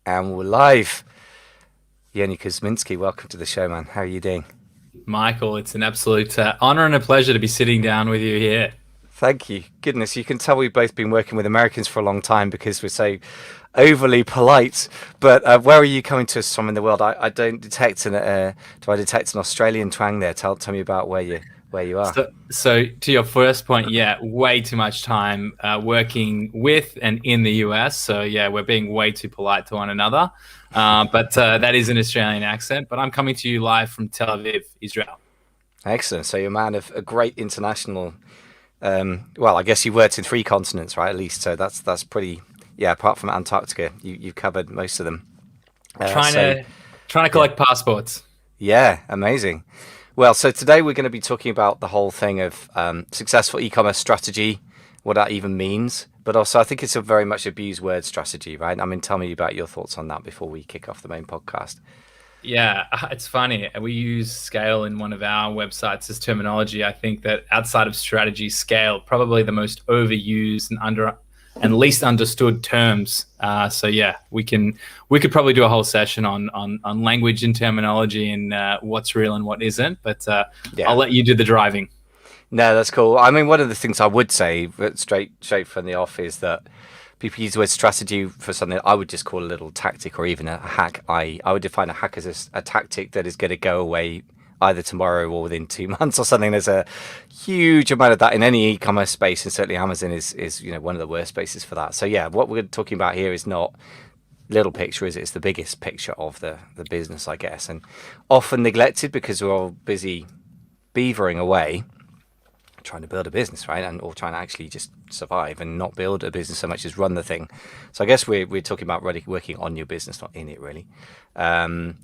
And we're live. Yoni Kozminski, welcome to the show, man. How are you doing? Michael, it's an absolute honor and a pleasure to be sitting down with you here. Thank you. Goodness, you can tell we've both been working with Americans for a long time because we're so overly polite. But where are you coming to us from in the world? I don't detect do I detect an Australian twang there? Tell me about where you are. So to your first point, yeah, way too much time working with and in the US. So yeah, we're being way too polite to one another. But that is an Australian accent. But I'm coming to you live from Tel Aviv, Israel. Excellent. So you're a man of a great international. Well, I guess you worked in 3 continents, right? At least, so that's pretty. Yeah, apart from Antarctica, you've covered most of them. Trying to collect passports. Yeah, amazing. Well, so today we're going to be talking about the whole thing of successful e-commerce strategy, what that even means, but also I think it's a very much abused word, strategy, right? I mean, tell me about your thoughts on that before we kick off the main podcast. Yeah, it's funny. We use scale in one of our websites as terminology. I think that outside of strategy, scale probably the most overused and least understood terms. So yeah, we could probably do a whole session on language and terminology and what's real and what isn't. But yeah. I'll let you do the driving. No, that's cool. I mean, one of the things I would say straight from the off is that people use the word strategy for something I would just call a little tactic or even a hack. I would define a hack as a tactic that is going to go away either tomorrow or within 2 months or something. There's a huge amount of that in any e-commerce space, and certainly Amazon is one of the worst spaces for that. So yeah, what we're talking about here is not little picture, is it? It's the biggest picture of the business, I guess, and often neglected because we're all busy beavering away trying to build a business, right? Or trying to actually just survive and not build a business so much as run the thing. So I guess we're talking about really working on your business, not in it, really. I'm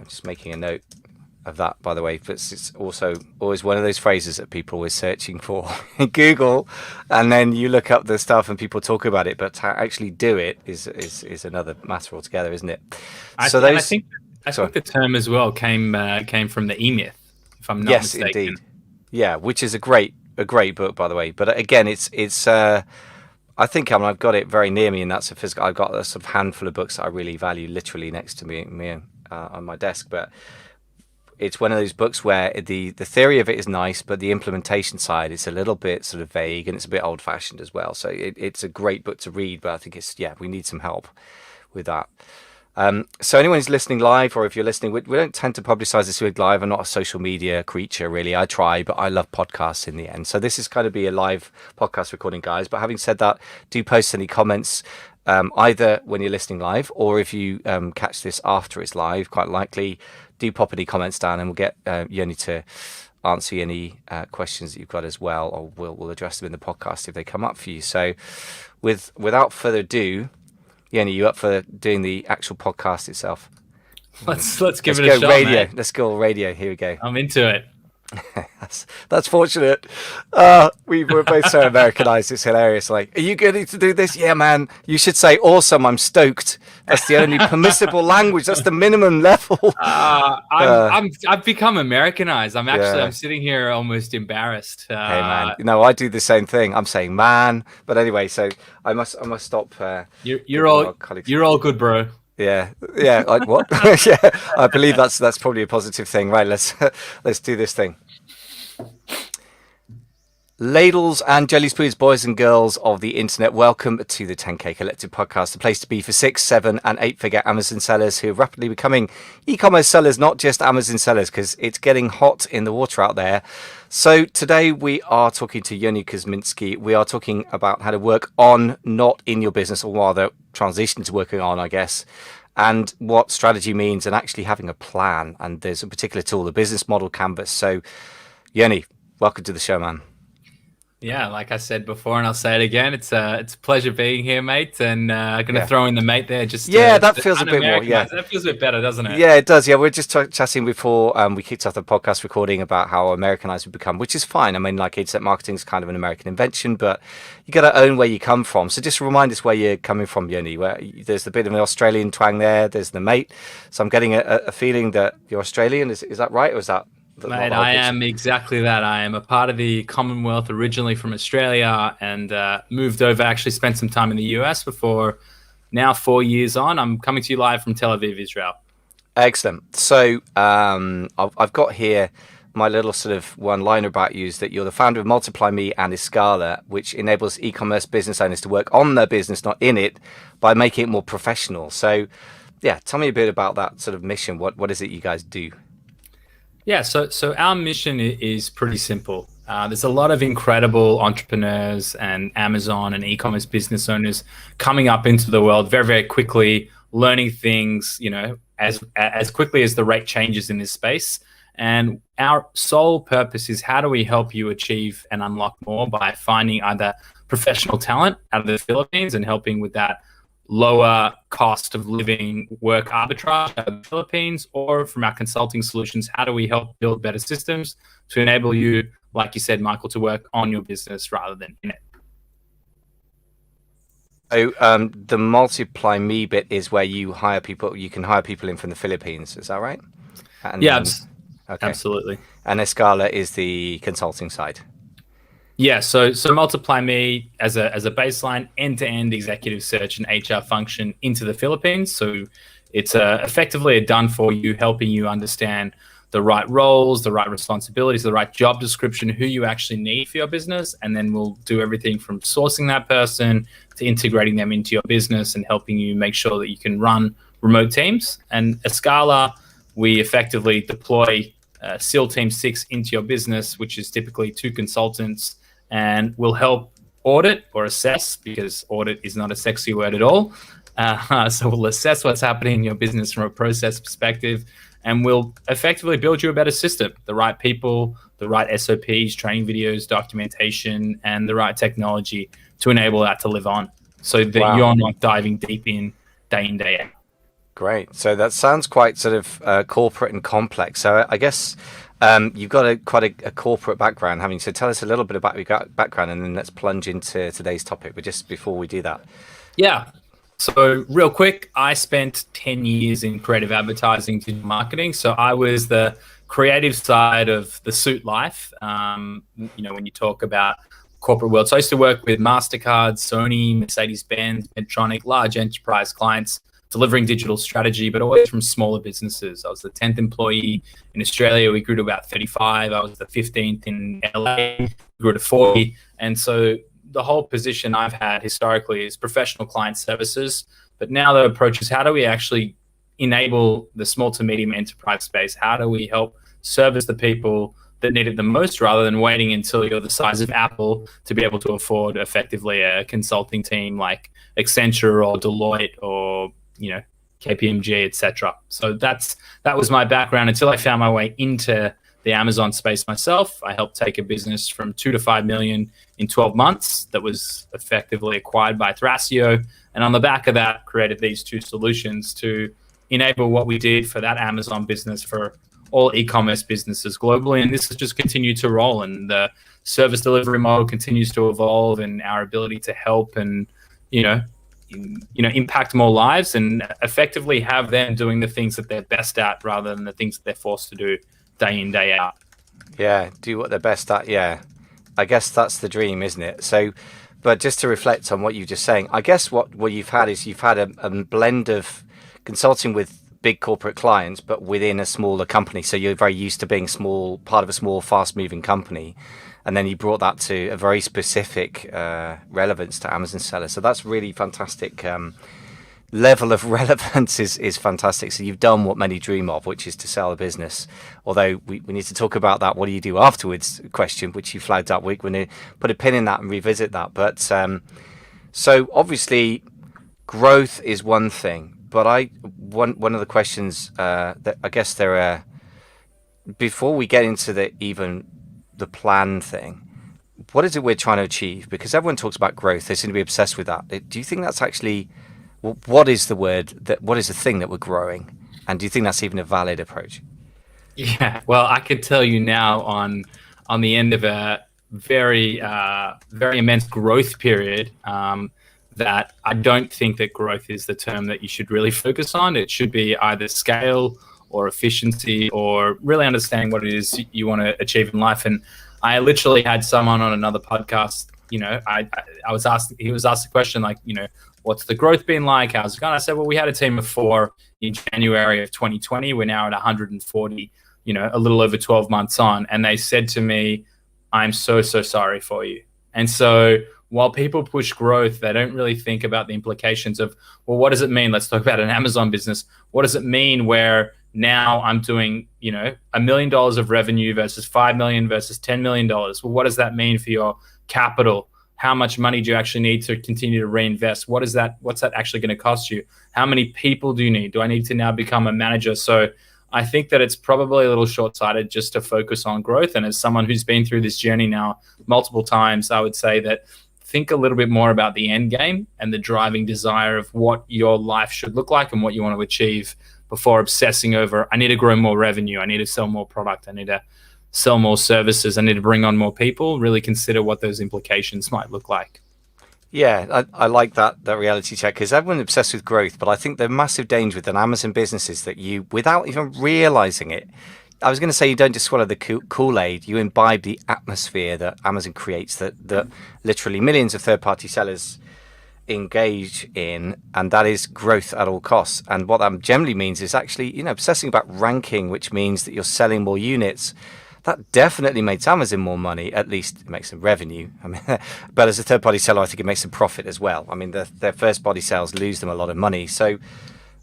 just making a note of that, by the way. But it's also always one of those phrases that people are searching for in Google, and then you look up the stuff and people talk about it, but to actually do it is another matter altogether, isn't it? I think the term as well came from the E-Myth, if I'm not mistaken. Yes, indeed. Yeah, which is a great book, by the way. But again, it's I think I've got it very near me, and that's a physical. I've got a sort of handful of books that I really value, literally next to me on my desk. But it's one of those books where the theory of it is nice, but the implementation side is a little bit sort of vague, and it's a bit old-fashioned as well. So it's a great book to read, but I think we need some help with that. So anyone who's listening live, or if you're listening, we don't tend to publicize this with live. I'm not a social media creature, really. I try, but I love podcasts in the end. So this is going to be a live podcast recording, guys. But having said that, do post any comments, either when you're listening live, or if you catch this after it's live, quite likely, do pop any comments down, and we'll get Yoni to answer any questions that you've got as well, or we'll address them in the podcast if they come up for you. So without further ado, Yoni, you up for doing the actual podcast itself? Let's give it a shot, radio. mate. Let's go radio. Here we go. I'm into it. That's fortunate. We're both so Americanized. It's hilarious. Like, are you going to do this? Yeah, man. You should say awesome. I'm stoked. That's the only permissible language. That's the minimum level. I've become Americanized. I'm sitting here almost embarrassed. Hey, man. I do the same thing. I'm saying man, but anyway. So I must stop. You're all good, bro. Yeah. Like what? Yeah, I believe that's probably a positive thing. Right, let's do this thing. Ladles and jelly spoons, boys and girls of the internet, welcome to the 10K Collective podcast, the place to be for 6, 7 and 8-figure Amazon sellers who are rapidly becoming e-commerce sellers, not just Amazon sellers, because it's getting hot in the water out there. So today we are talking to Yoni Kozminski. We are talking about how to work on, not in your business, or rather transition to working on, I guess, and what strategy means, and actually having a plan. And there's a particular tool, the business model canvas. So Yoni, welcome to the show, man. Yeah, like I said before, and I'll say it again, it's a pleasure being here, mate. And I'm going to throw in the mate there. That feels a bit more. Yeah, that feels a bit better, doesn't it? Yeah, it does. Yeah, we're just chatting before we kicked off the podcast recording about how Americanized we've become, which is fine. I mean, like internet marketing is kind of an American invention, but you got to own where you come from. So just remind us where you're coming from, Yoni. Where there's a bit of an Australian twang there. There's the mate. So I'm getting a feeling that you're Australian. Is that right, or is that Mate, I am exactly that. I am a part of the Commonwealth, originally from Australia, and moved over. Actually, spent some time in the US before. Now, 4 years on, I'm coming to you live from Tel Aviv, Israel. Excellent. So I've got here my little sort of one-liner about you is that you're the founder of Multiply Me and Escala, which enables e-commerce business owners to work on their business, not in it, by making it more professional. So, yeah, tell me a bit about that sort of mission. What is it you guys do? Yeah, so our mission is pretty simple. There's a lot of incredible entrepreneurs and Amazon and e-commerce business owners coming up into the world very, very quickly, learning things, as quickly as the rate changes in this space. And our sole purpose is how do we help you achieve and unlock more by finding either professional talent out of the Philippines and helping with that lower cost of living work arbitrage out of the Philippines, or from our consulting solutions, how do we help build better systems to enable you, like you said, Michael, to work on your business rather than in it. So the Multiply Me bit is where you hire people. You can hire people in from the Philippines. Is that right? And yeah, okay. Absolutely. And Escala is the consulting side. Yeah, so Multiply Me as a baseline end-to-end executive search and HR function into the Philippines. So it's effectively a done for you, helping you understand the right roles, the right responsibilities, the right job description, who you actually need for your business, and then we'll do everything from sourcing that person to integrating them into your business and helping you make sure that you can run remote teams. And Escala, we effectively deploy SEAL Team 6 into your business, which is typically 2 consultants, and will help audit or assess, because audit is not a sexy word at all. So we'll assess what's happening in your business from a process perspective, and we'll effectively build you a better system, the right people, the right SOPs, training videos, documentation, and the right technology to enable that to live on, so that you're not diving deep in, day out. Great. So that sounds quite sort of corporate and complex. So I guess you've got quite a corporate background, haven't you? So tell us a little bit about your background, and then let's plunge into today's topic. But just before we do that. Yeah. So real quick, I spent 10 years in creative advertising, digital marketing. So I was the creative side of the suit life, when you talk about corporate world. So I used to work with MasterCard, Sony, Mercedes-Benz, Medtronic, large enterprise clients, delivering digital strategy, but always from smaller businesses. I was the 10th employee in Australia. We grew to about 35. I was the 15th in LA. We grew to 40. And so the whole position I've had historically is professional client services. But now the approach is, how do we actually enable the small to medium enterprise space? How do we help service the people that need it the most, rather than waiting until you're the size of Apple to be able to afford effectively a consulting team like Accenture or Deloitte or KPMG, etc. So that was my background until I found my way into the Amazon space myself. I helped take a business from 2 to 5 million in 12 months that was effectively acquired by Thrasio. And on the back of that, created these 2 solutions to enable what we did for that Amazon business for all e-commerce businesses globally. And this has just continued to roll, and the service delivery model continues to evolve, and our ability to help and, impact more lives and effectively have them doing the things that they're best at rather than the things that they're forced to do day in, day out. Yeah, do what they're best at. Yeah, I guess that's the dream, isn't it? So, but just to reflect on what you're just saying, I guess what you've had is you've had a blend of consulting with big corporate clients, but within a smaller company. So you're very used to being part of a small, fast-moving company. And then you brought that to a very specific relevance to Amazon sellers. So that's really fantastic. Level of relevance is fantastic. So you've done what many dream of, which is to sell a business. Although we need to talk about that, what do you do afterwards question, which you flagged up. We're going to put a pin in that and revisit that. But so obviously growth is one thing. But one of the questions that I guess there are, before we get into the plan thing, what is it we're trying to achieve? Because everyone talks about growth, they seem to be obsessed with that. Do you think that's actually, what is the thing that we're growing? And do you think that's even a valid approach? Yeah, well, I could tell you now on the end of a very immense growth period, that I don't think that growth is the term that you should really focus on. It should be either scale or efficiency, or really understanding what it is you want to achieve in life. And I literally had someone on another podcast, he was asked the question, like, what's the growth been like? How's it going? I said, well, we had a team of 4 in January of 2020. We're now at 140, a little over 12 months on. And they said to me, I'm so sorry for you. And so while people push growth, they don't really think about the implications of, well, what does it mean? Let's talk about an Amazon business. What does it mean where now I'm doing, $1 million of revenue versus 5 million versus $10 million? Well, what does that mean for your capital? How much money do you actually need to continue to reinvest? What's that actually going to cost you? How many people do you need? Do I need to now become a manager? So I think that it's probably a little short-sighted just to focus on growth. And as someone who's been through this journey now multiple times, I would say that think a little bit more about the end game and the driving desire of what your life should look like and what you want to achieve before obsessing over, I need to grow more revenue, I need to sell more product, I need to sell more services, I need to bring on more people. Really consider what those implications might look like. Yeah, I like that reality check, because everyone's obsessed with growth, but I think the massive danger with an Amazon business is that you, without even realizing it, I was going to say, you don't just swallow the Kool-Aid, you imbibe the atmosphere that Amazon creates, that literally millions of third-party sellers engage in, and that is growth at all costs. And what that generally means is actually, obsessing about ranking, which means that you're selling more units. That definitely makes Amazon more money. At least it makes them revenue. I mean, but as a third-party seller, I think it makes them profit as well. I mean, their first-party sales lose them a lot of money. So,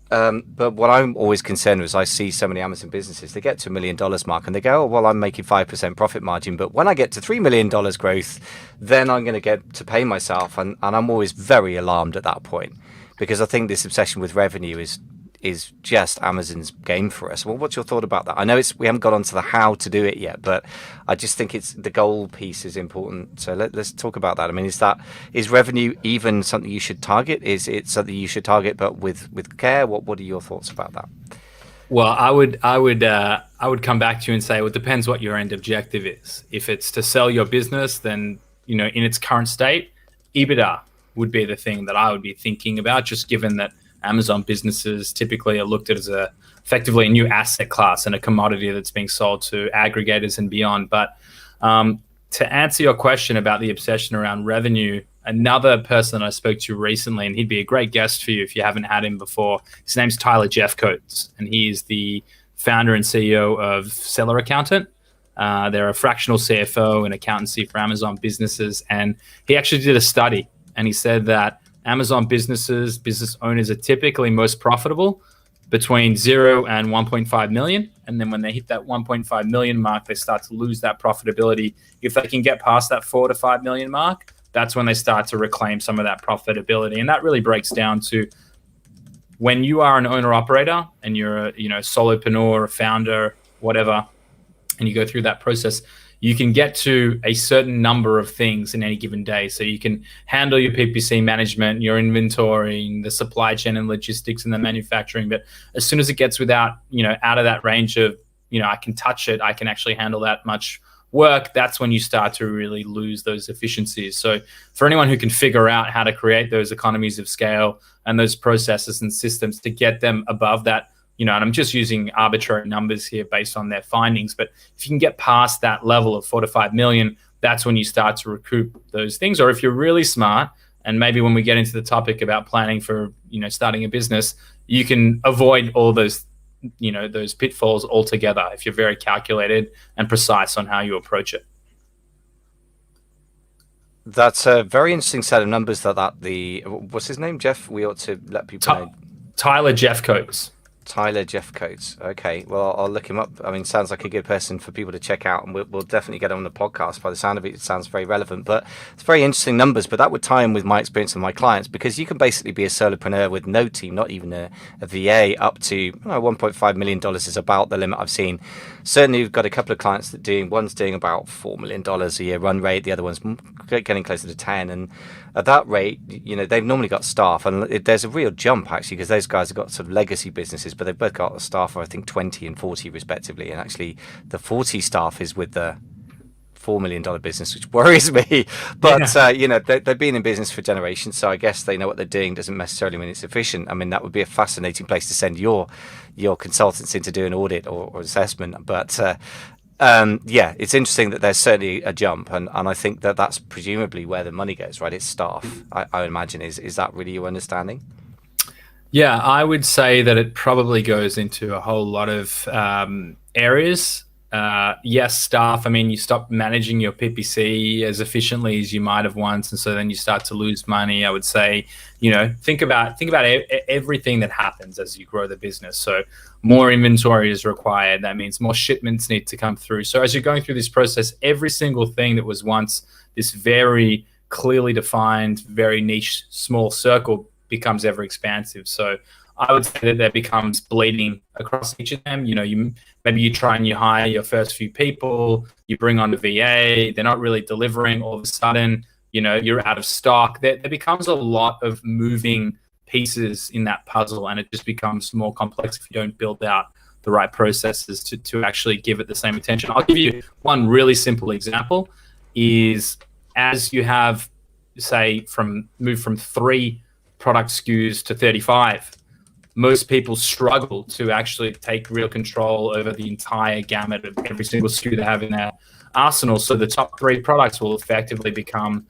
but what I'm always concerned with is I see so many Amazon businesses, they get to $1 million mark and they go, oh, well, I'm making 5% profit margin. But when I get to $3 million growth, then I'm going to get to pay myself. And I'm always very alarmed at that point, because I think this obsession with revenue is just Amazon's game for us. Well, what's your thought about that? I know we haven't got onto the how to do it yet, but I just think it's the goal piece is important. So let's talk about that. I mean, is revenue even something you should target? Is it something you should target, but with care? What are your thoughts about that? Well, I would come back to you and say, well, it depends what your end objective is. If it's to sell your business, then, in its current state, EBITDA would be the thing that I would be thinking about, just given that Amazon businesses typically are looked at as effectively a new asset class and a commodity that's being sold to aggregators and beyond. But to answer your question about the obsession around revenue, another person I spoke to recently, and he'd be a great guest for you if you haven't had him before, his name's Tyler Jeffcoats, and he is the founder and CEO of Seller Accountant. They're a fractional CFO and accountancy for Amazon businesses. And he actually did a study, and he said that Amazon business owners are typically most profitable between 0 and 1.5 million. And then when they hit that 1.5 million mark, they start to lose that profitability. If they can get past that 4 to 5 million mark, that's when they start to reclaim some of that profitability. And that really breaks down to when you are an owner operator and you're a solopreneur, a founder, whatever, and you go through that process, you can get to a certain number of things in any given day. So you can handle your PPC management, your inventory, the supply chain and logistics and the manufacturing. But as soon as it gets out of that range of, I can touch it, I can actually handle that much work, that's when you start to really lose those efficiencies. So for anyone who can figure out how to create those economies of scale and those processes and systems to get them above that, and I'm just using arbitrary numbers here based on their findings, but if you can get past that level of 4 to 5 million, that's when you start to recoup those things. Or if you're really smart, and maybe when we get into the topic about planning for, starting a business, you can avoid all those, those pitfalls altogether if you're very calculated and precise on how you approach it. That's a very interesting set of numbers what's his name, Jeff? We ought to let people know. Tyler Jeffcoats. Tyler Jeffcoats. Okay, well, I'll look him up. I mean, sounds like a good person for people to check out, and we'll definitely get him on the podcast. By the sound of it, it sounds very relevant. But it's very interesting numbers, but that would tie in with my experience with my clients, because you can basically be a solopreneur with no team, not even a VA, up to $1.5 million is about the limit I've seen. Certainly, we've got a couple of clients one's doing about $4 million a year run rate, the other one's getting closer to 10, and at that rate, they've normally got staff, and there's a real jump actually, because those guys have got sort of legacy businesses, but they've both got a staff of I think 20 and 40 respectively, and actually the 40 staff is with the $4 million business, which worries me. But they've been in business for generations, so I guess they know what they're doing. Doesn't necessarily mean it's efficient. I mean, that would be a fascinating place to send your consultants in to do an audit or assessment. But it's interesting that there's certainly a jump, and I think that that's presumably where the money goes, right? It's staff, I would imagine. Is that really your understanding? Yeah, I would say that it probably goes into a whole lot of areas. Yes, staff. I mean, you stop managing your PPC as efficiently as you might have once, and so then you start to lose money. I would say, think about everything that happens as you grow the business. So more inventory is required. That means more shipments need to come through. So as you're going through this process, every single thing that was once this very clearly defined, very niche, small circle becomes ever expansive. So I would say that there becomes bleeding across each of them. Maybe you try and you hire your first few people, you bring on a VA, they're not really delivering. All of a sudden, you're out of stock. There becomes a lot of moving pieces in that puzzle, and it just becomes more complex if you don't build out the right processes to actually give it the same attention. I'll give you one really simple example is as you have, say, move from 3 product SKUs to 35, most people struggle to actually take real control over the entire gamut of every single SKU they have in their arsenal. So the top 3 products will effectively become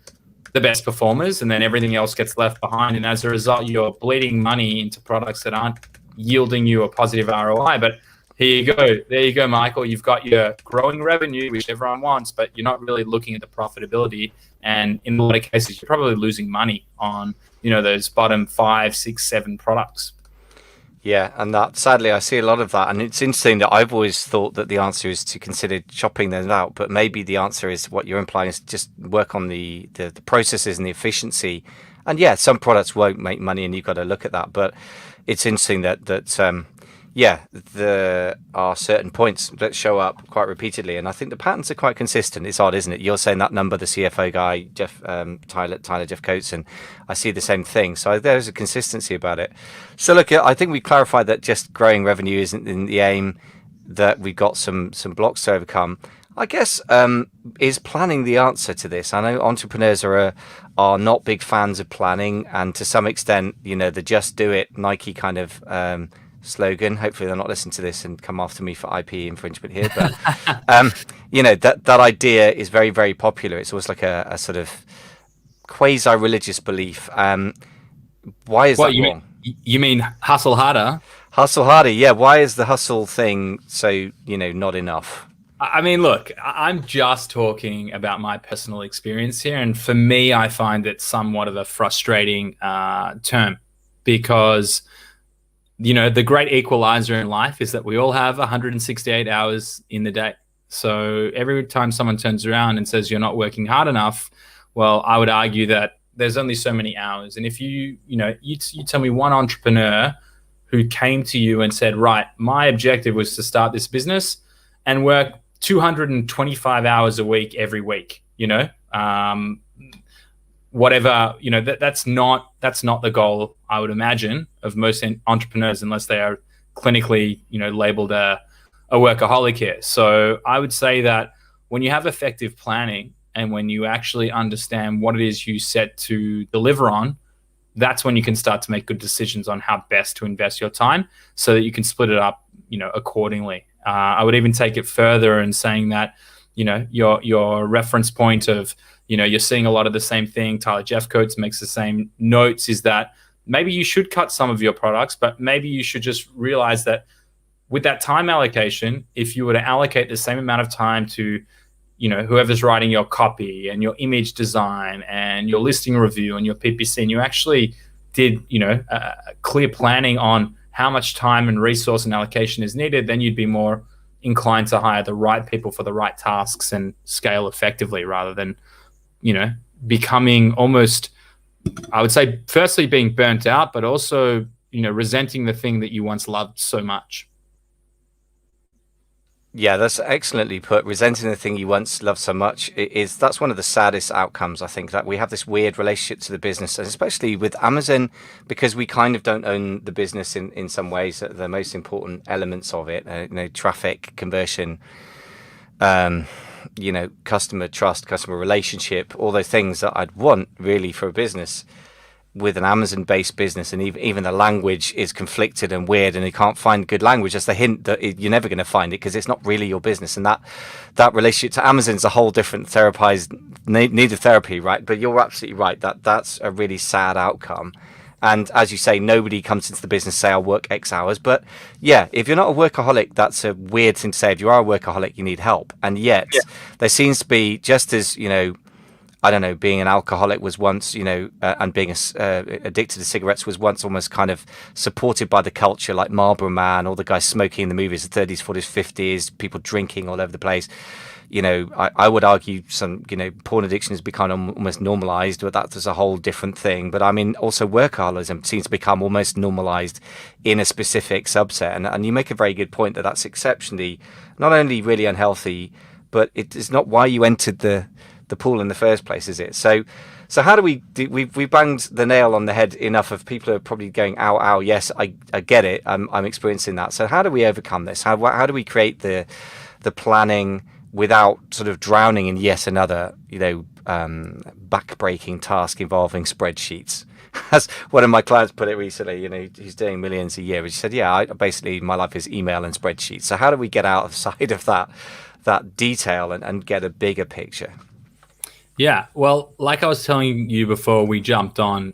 the best performers, and then everything else gets left behind. And as a result, you're bleeding money into products that aren't yielding you a positive ROI. But here you go. There you go, Michael. You've got your growing revenue, which everyone wants, but you're not really looking at the profitability. And in a lot of cases, you're probably losing money on, those bottom 5, 6, 7 products. Yeah, and that sadly I see a lot of that, and it's interesting that I've always thought that the answer is to consider chopping them out, but maybe the answer is what you're implying is just work on the processes and the efficiency. And yeah, some products won't make money, and you've got to look at that. But it's interesting that there are certain points that show up quite repeatedly, and I think the patterns are quite consistent. It's odd, isn't it? You're saying that number, the CFO guy, Tyler Jeff Coates, and I see the same thing. So there's a consistency about it. So look, I think we clarified that just growing revenue isn't in the aim, that we've got some blocks to overcome. I guess is planning the answer to this? I know entrepreneurs are not big fans of planning, and to some extent, the just do it Nike kind of slogan. Hopefully they're not listening to this and come after me for IP infringement here, but that idea is very, very popular. It's almost like a sort of quasi-religious belief. Why is that wrong? You mean hustle harder? Hustle harder, yeah. Why is the hustle thing so not enough? I mean, look, I'm just talking about my personal experience here, and for me, I find it somewhat of a frustrating term because the great equalizer in life is that we all have 168 hours in the day. So every time someone turns around and says you're not working hard enough, well, I would argue that there's only so many hours. And if you tell me one entrepreneur who came to you and said, right, my objective was to start this business and work 225 hours a week every week, whatever, that's not the goal, I would imagine, of most entrepreneurs, unless they are clinically, labeled a workaholic here. So I would say that when you have effective planning and when you actually understand what it is you set to deliver on, that's when you can start to make good decisions on how best to invest your time so that you can split it up, accordingly. I would even take it further and saying that, your reference point of, you're seeing a lot of the same thing. Tyler Jeff Coates makes the same notes, is that maybe you should cut some of your products, but maybe you should just realize that with that time allocation, if you were to allocate the same amount of time to, whoever's writing your copy and your image design and your listing review and your PPC, and you actually did, clear planning on how much time and resource and allocation is needed, then you'd be more inclined to hire the right people for the right tasks and scale effectively rather than, becoming almost, I would say, firstly being burnt out, but also, resenting the thing that you once loved so much. Yeah, that's excellently put. Resenting the thing you once loved so much that's one of the saddest outcomes. I think that we have this weird relationship to the business, and especially with Amazon, because we kind of don't own the business in some ways. The most important elements of it, traffic, conversion, customer trust, customer relationship, all those things that I'd want really for a business. With an Amazon-based business, and even the language is conflicted and weird, and you can't find good language, that's the hint that you're never going to find it, because it's not really your business. And that relationship to Amazon's a whole different need of therapy, right? But you're absolutely right, that's a really sad outcome. And as you say, nobody comes into the business say I'll work X hours. But yeah, if you're not a workaholic, that's a weird thing to say. If you are a workaholic, you need help. And yet there seems to be, just as I don't know, being an alcoholic was once, and being addicted to cigarettes was once almost kind of supported by the culture, like Marlboro Man, all the guys smoking in the movies, the 30s, 40s, 50s, people drinking all over the place. I would argue some, porn addiction has become almost normalized, but that's a whole different thing. But I mean, also workaholism seems to become almost normalized in a specific subset. And you make a very good point that that's exceptionally, not only really unhealthy, but it is not why you entered the pool in the first place, is it? So how do we banged the nail on the head enough of people are probably going, ow, yes, I get it, I'm experiencing that. So how do we overcome this? How do we create the planning without sort of drowning in yet another back-breaking task involving spreadsheets? As one of my clients put it recently, he's doing millions a year, but he said, basically my life is email and spreadsheets. So how do we get outside of that detail and get a bigger picture? Yeah, well, like I was telling you before we jumped on,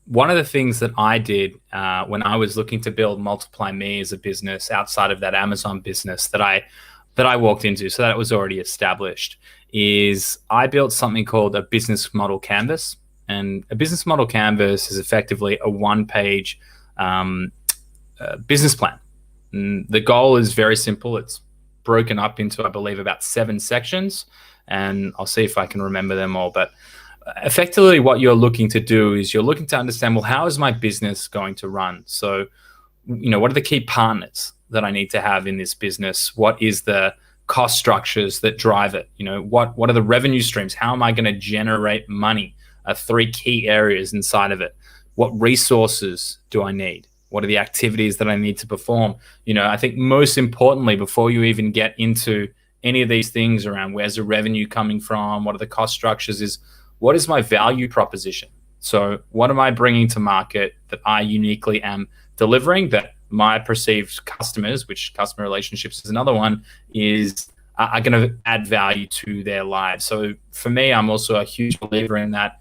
one of the things that I did when I was looking to build Multiply Me as a business outside of that Amazon business that I walked into, so that it was already established, is I built something called a business model canvas. And a business model canvas is effectively a one-page business plan. And the goal is very simple. It's broken up into, I believe, about 7 sections. And I'll see if I can remember them all. But effectively what you're looking to do is you're looking to understand, well, how is my business going to run? So, what are the key partners that I need to have in this business? What is the cost structures that drive it? What are the revenue streams? How am I going to generate money? 3 key areas inside of it. What resources do I need? What are the activities that I need to perform? I think most importantly, before you even get into any of these things around where's the revenue coming from, what are the cost structures, is what is my value proposition? So what am I bringing to market that I uniquely am delivering that my perceived customers, which customer relationships is another one, are going to add value to their lives. So for me, I'm also a huge believer in that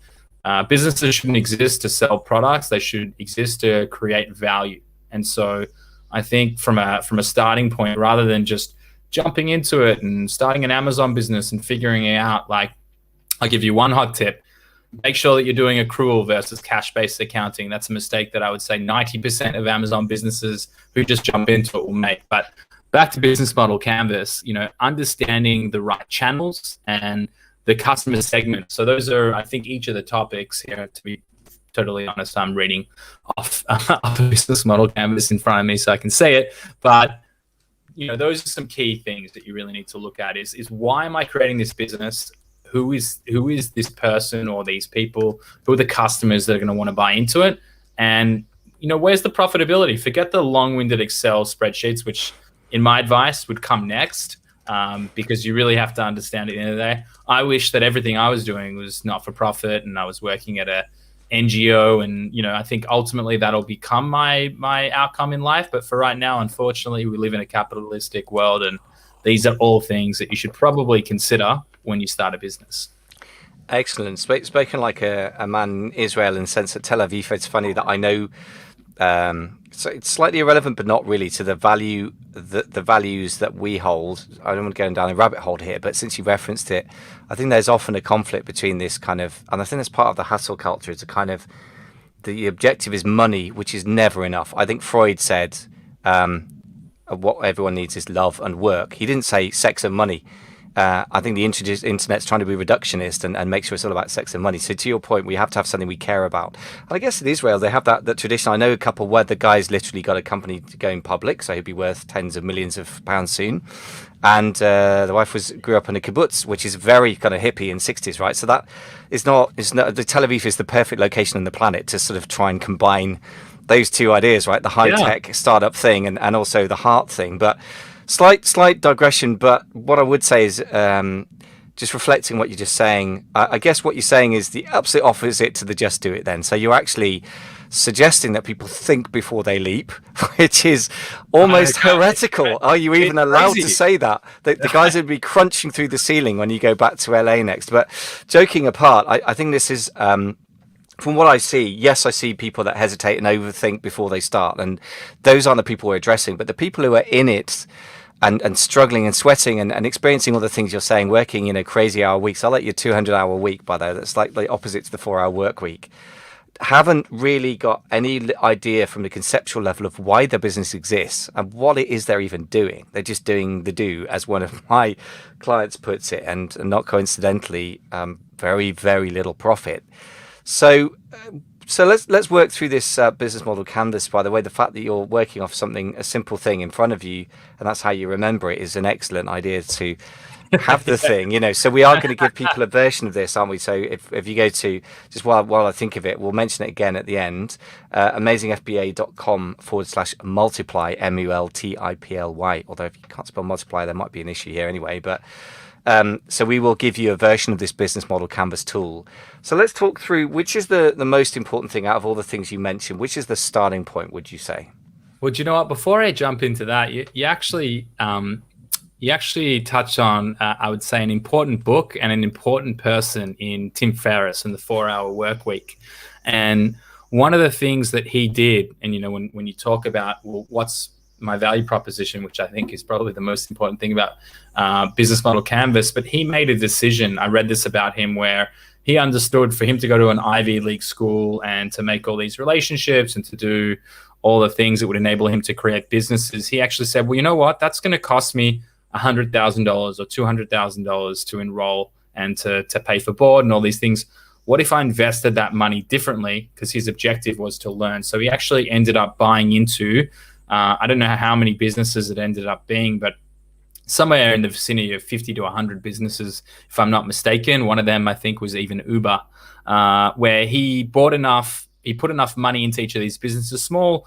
businesses shouldn't exist to sell products. They should exist to create value. And so I think from a starting point, rather than just jumping into it and starting an Amazon business and figuring it out, like, I'll give you one hot tip. Make sure that you're doing accrual versus cash-based accounting. That's a mistake that I would say 90% of Amazon businesses who just jump into it will make. But back to business model canvas, understanding the right channels and the customer segment. So those are, I think, each of the topics here. To be totally honest, I'm reading off a business model canvas in front of me so I can say it. But those are some key things that you really need to look at is why am I creating this business? Who is this person or these people? Who are the customers that are going to want to buy into it? And, where's the profitability? Forget the long-winded Excel spreadsheets, which in my advice would come next, because you really have to understand at the end of the day. I wish that everything I was doing was not for profit and I was working at a NGO, and I think ultimately that'll become my outcome in life. But for right now, unfortunately, we live in a capitalistic world, and these are all things that you should probably consider when you start a business. Excellent. Spoken like a man in Israel, in the sense that Tel Aviv, it's funny that I know so it's slightly irrelevant, but not really, to the values that we hold. I don't want to go down a rabbit hole here, but since you referenced it, I think there's often a conflict between this kind of, and I think that's part of the hustle culture. It's a kind of, the objective is money, which is never enough. I think Freud said what everyone needs is love and work. He didn't say sex and money. I think the internet's trying to be reductionist and make sure it's all about sex and money. So to your point, we have to have something we care about. And I guess in Israel, they have that tradition. I know a couple where the guy's literally got a company going public, so he'd be worth tens of millions of pounds soon. And the wife grew up in a kibbutz, which is very kind of hippie in 60s, right? So that is not, the Tel Aviv is the perfect location on the planet to sort of try and combine those two ideas, right? The high-tech startup thing and also the heart thing. But Slight digression, but what I would say is just reflecting what you're just saying. I guess what you're saying is the absolute opposite to the just do it then. So you're actually suggesting that people think before they leap, which is almost heretical. Are you even allowed to say that? The guys would be crunching through the ceiling when you go back to LA next. But joking apart, I think this is... from what I see, yes, I see people that hesitate and overthink before they start. And those aren't the people we're addressing. But the people who are in it and struggling and sweating and experiencing all the things you're saying, working, crazy hour weeks. I like your 200-hour week, by the way. That's like the opposite to the 4-hour work week. Haven't really got any idea from the conceptual level of why the business exists and what it is they're even doing. They're just doing the do, as one of my clients puts it, and not coincidentally, very, very little profit. So let's work through this business model canvas. By the way, the fact that you're working off a simple thing in front of you, and that's how you remember it, is an excellent idea to have the thing. So we are going to give people a version of this, aren't we? So if you go to, just while I think of it, we'll mention it again at the end, amazingfba.com/multiply, MULTIPLY, although if you can't spell multiply, there might be an issue here anyway, but so we will give you a version of this business model canvas tool. So let's talk through which is the most important thing out of all the things you mentioned. Which is the starting point, would you say? Well, do you know what? Before I jump into that, you actually touched on, I would say, an important book and an important person in Tim Ferriss and the 4-Hour Work Week. And one of the things that he did, and when you talk about, well, what's my value proposition, which I think is probably the most important thing about business model canvas, but he made a decision. I read this about him where he understood for him to go to an Ivy League school and to make all these relationships and to do all the things that would enable him to create businesses. He actually said, well, you know what? That's going to cost me $100,000 or $200,000 to enroll and to pay for board and all these things. What if I invested that money differently? Because his objective was to learn. So he actually ended up buying into I don't know how many businesses it ended up being, but somewhere in the vicinity of 50 to 100 businesses, if I'm not mistaken. One of them, I think, was even Uber, where he put enough money into each of these businesses, small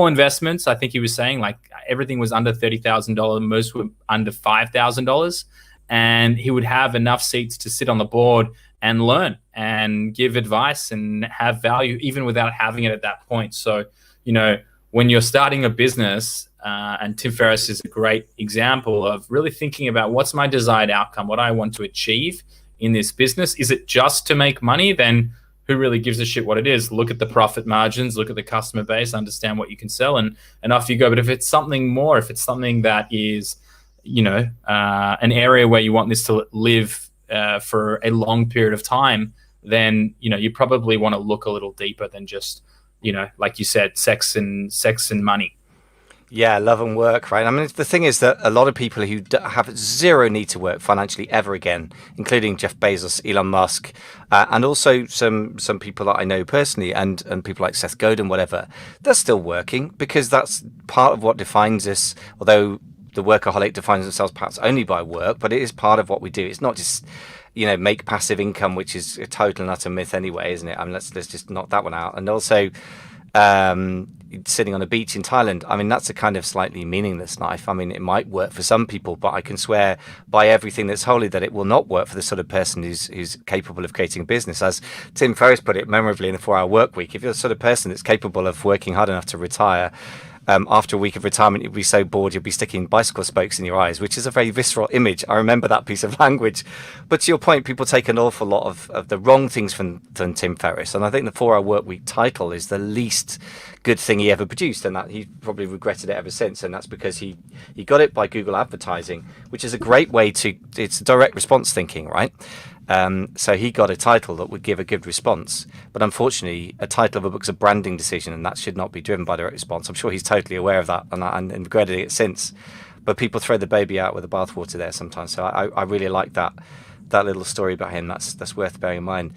investments. I think he was saying like everything was under $30,000, most were under $5,000, and he would have enough seats to sit on the board and learn and give advice and have value even without having it at that point. So, when you're starting a business, and Tim Ferriss is a great example of really thinking about what's my desired outcome, what I want to achieve in this business. Is it just to make money? Then who really gives a shit what it is? Look at the profit margins, look at the customer base, understand what you can sell, and off you go. But if it's something more, if it's something that is, an area where you want this to live for a long period of time, then, you probably want to look a little deeper than just, like you said, sex and money. Yeah, love and work, right? I mean, the thing is that a lot of people who have zero need to work financially ever again, including Jeff Bezos, Elon Musk, and also some people that I know personally, and people like Seth Godin, whatever, they're still working because that's part of what defines us. Although the workaholic defines themselves perhaps only by work, but it is part of what we do. It's not just make passive income, which is a total and utter myth anyway, isn't it? I mean, let's just knock that one out. And also, sitting on a beach in Thailand, I mean, that's a kind of slightly meaningless life. I mean, it might work for some people, but I can swear by everything that's holy that it will not work for the sort of person who's capable of creating a business. As Tim Ferriss put it memorably in the 4-Hour Work Week, if you're the sort of person that's capable of working hard enough to retire, after a week of retirement, you'll be so bored you'll be sticking bicycle spokes in your eyes, which is a very visceral image. I remember that piece of language. But to your point, people take an awful lot of the wrong things from Tim Ferriss. And I think the 4-Hour Work Week title is the least good thing he ever produced, and that he probably regretted it ever since. And that's because he got it by Google advertising, which is a great way it's direct response thinking, right? So he got a title that would give a good response, but unfortunately a title of a book's a branding decision, and that should not be driven by direct response. I'm sure he's totally aware of that and regretted it since, but people throw the baby out with the bathwater there sometimes. So I really like that little story about him. That's worth bearing in mind.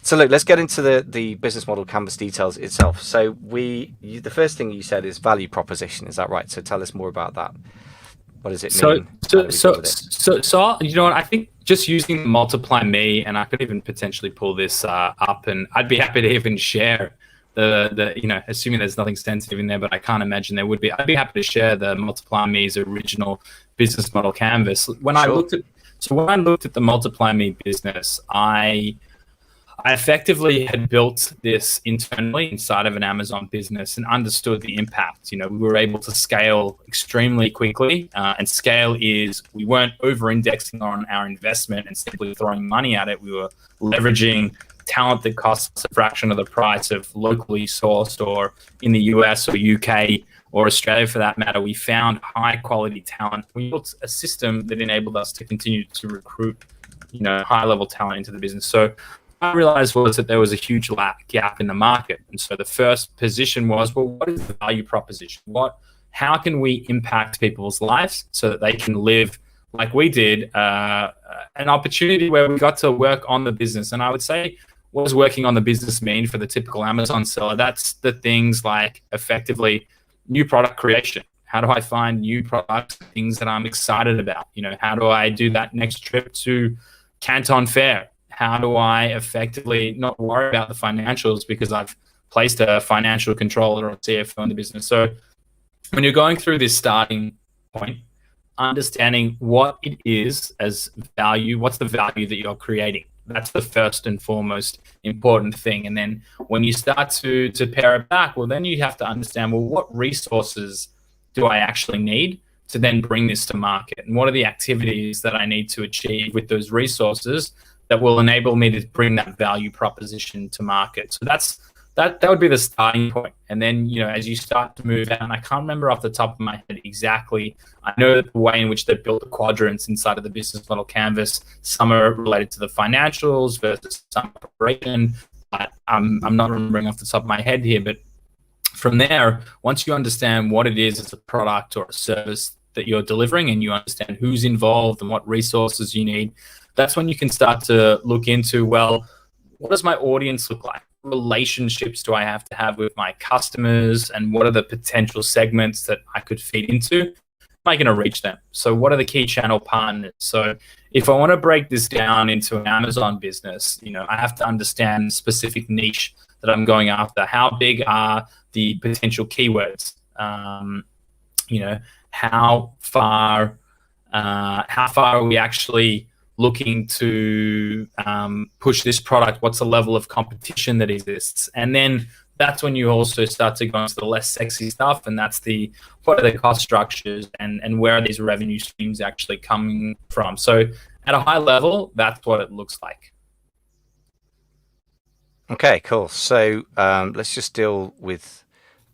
So look, let's get into the business model canvas details itself. So the first thing you said is value proposition. Is that right? So tell us more about that. What does it mean? So you know what? I think just using Multiply Me, and I could even potentially pull this up, and I'd be happy to even share assuming there's nothing sensitive in there, but I can't imagine there would be. I'd be happy to share the Multiply Me's original business model canvas. When I looked at the Multiply Me business, I effectively had built this internally inside of an Amazon business and understood the impact. We were able to scale extremely quickly, and scale is we weren't over-indexing on our investment and simply throwing money at it. We were leveraging talent that costs a fraction of the price of locally sourced, or in the US or UK or Australia for that matter. We found high quality talent. We built a system that enabled us to continue to recruit, high level talent into the business. So I realized was that there was a huge gap in the market. And so the first position was, well, what is the value proposition? How can we impact people's lives so that they can live like we did, an opportunity where we got to work on the business? And I would say, what does working on the business mean for the typical Amazon seller? That's the things like effectively new product creation. How do I find new products, things that I'm excited about? How do I do that next trip to Canton Fair? How do I effectively not worry about the financials because I've placed a financial controller or CFO in the business? So when you're going through this starting point, understanding what it is as value, what's the value that you're creating? That's the first and foremost important thing. And then when you start to pare it back, well, then you have to understand, well, what resources do I actually need to then bring this to market? And what are the activities that I need to achieve with those resources that will enable me to bring that value proposition to market? So that would be the starting point. And then, as you start to move out, and I can't remember off the top of my head exactly, I know the way in which they built the quadrants inside of the business model canvas, some are related to the financials versus some operation. I'm not remembering off the top of my head here, but from there, once you understand what it is as a product or a service that you're delivering, and you understand who's involved and what resources you need, that's when you can start to look into, well, what does my audience look like? Relationships do I have to have with my customers, and what are the potential segments that I could feed into? Am I going to reach them? So what are the key channel partners? So if I want to break this down into an Amazon business, I have to understand specific niche that I'm going after. How big are the potential keywords? How far are we actually looking to push this product? What's the level of competition that exists? And then that's when you also start to go into the less sexy stuff, and that's what are the cost structures and where are these revenue streams actually coming from? So at a high level, that's what it looks like. Okay, cool. So let's just deal with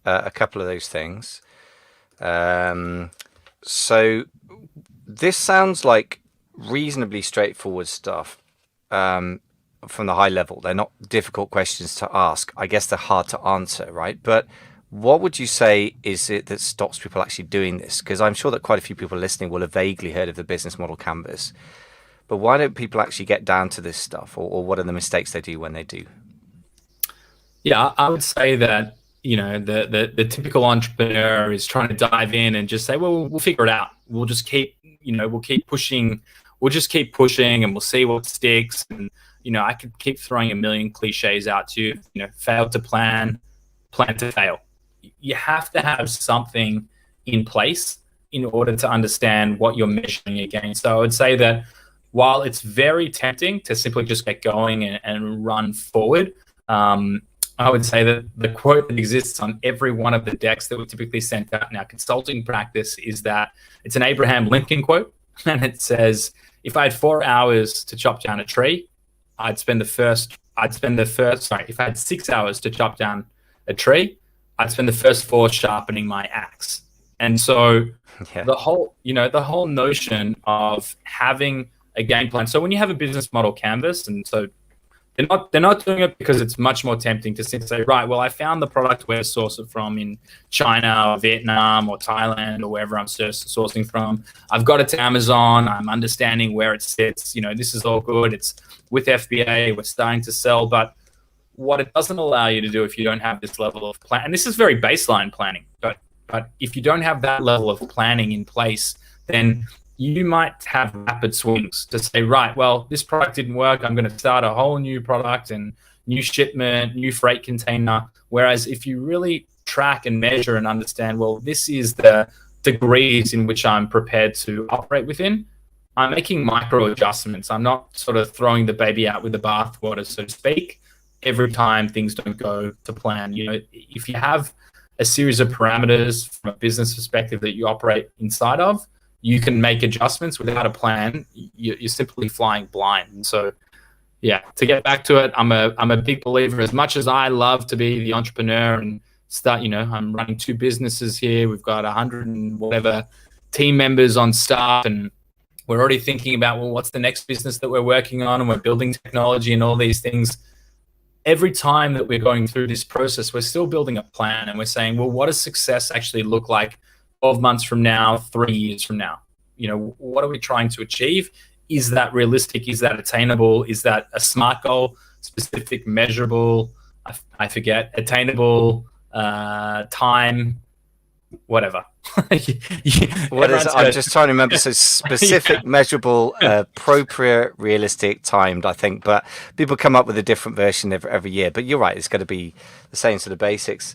a couple of those things. So this sounds like reasonably straightforward stuff from the high level. They're not difficult questions to ask. I guess they're hard to answer, right? But what would you say is it that stops people actually doing this? Because I'm sure that quite a few people listening will have vaguely heard of the business model canvas. But why don't people actually get down to this stuff, or what are the mistakes they do when they do? Yeah, I would say that the typical entrepreneur is trying to dive in and just say, well, we'll figure it out. We'll just keep pushing. We'll just keep pushing, and we'll see what sticks. And I could keep throwing a million cliches out to you. Fail to plan to fail. You have to have something in place in order to understand what you're measuring against. So I would say that while it's very tempting to simply just get going and run forward, I would say that the quote that exists on every one of the decks that we typically send out in our consulting practice is that it's an Abraham Lincoln quote, and it says, if I had 4 hours to chop down a tree, if I had 6 hours to chop down a tree, I'd spend the first 4 sharpening my axe. And so the whole notion of having a game plan. So when you have a business model canvas, and so they're not doing it because it's much more tempting to say, right, well, I found the product where to source it from in China or Vietnam or Thailand or wherever I'm sourcing from. I've got it to Amazon. I'm understanding where it sits. This is all good. It's with FBA. We're starting to sell. But what it doesn't allow you to do if you don't have this level of plan, and this is very baseline planning, but if you don't have that level of planning in place, then you might have rapid swings to say, right, well, this product didn't work. I'm going to start a whole new product and new shipment, new freight container. Whereas if you really track and measure and understand, well, this is the degrees in which I'm prepared to operate within, I'm making micro adjustments. I'm not sort of throwing the baby out with the bathwater, so to speak, every time things don't go to plan. You know, if you have a series of parameters from a business perspective that you operate inside of, you can make adjustments. Without a plan, you're simply flying blind. And so, yeah, to get back to it, I'm a big believer. As much as I love to be the entrepreneur and start, you know, I'm running 2 businesses here. We've got 100 and whatever team members on staff, and we're already thinking about, well, what's the next business that we're working on, and we're building technology and all these things. Every time that we're going through this process, we're still building a plan, and we're saying, well, what does success actually look like 12 months from now, 3 years from now? You know, what are we trying to achieve? Is that realistic? Is that attainable? Is that a SMART goal, specific, measurable, I forget, attainable, time, whatever. What is it? I'm just trying to remember. So specific, yeah. Measurable, appropriate, realistic, timed, I think. But people come up with a different version every year. But you're right, it's going to be the same sort of basics.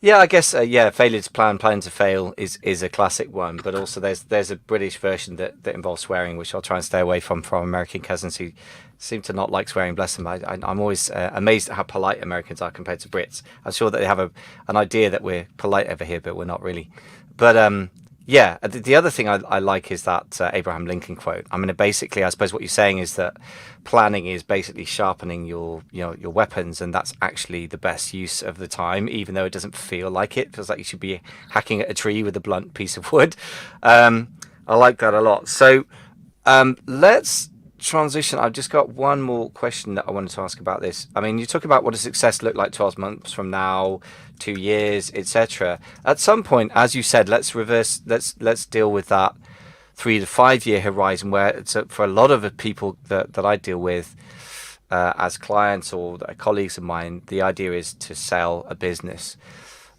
Yeah, I guess, failure to plan to fail is a classic one. But also there's a British version that involves swearing, which I'll try and stay away from American cousins who seem to not like swearing, bless them. I'm always amazed at how polite Americans are compared to Brits. I'm sure that they have an idea that we're polite over here, but we're not really. But the other thing I like is that Abraham Lincoln quote. I mean, basically, I suppose what you're saying is that planning is basically sharpening your weapons, and that's actually the best use of the time, even though it doesn't feel like it. It feels like you should be hacking at a tree with a blunt piece of wood. I like that a lot. So let's transition. I've just got one more question that I wanted to ask about this. I mean, you talk about what does success look like 12 months from now, 2 years, etc. At some point, as you said, let's deal with that 3 to 5 year horizon, where it's for a lot of the people that I deal with as clients or colleagues of mine, the idea is to sell a business.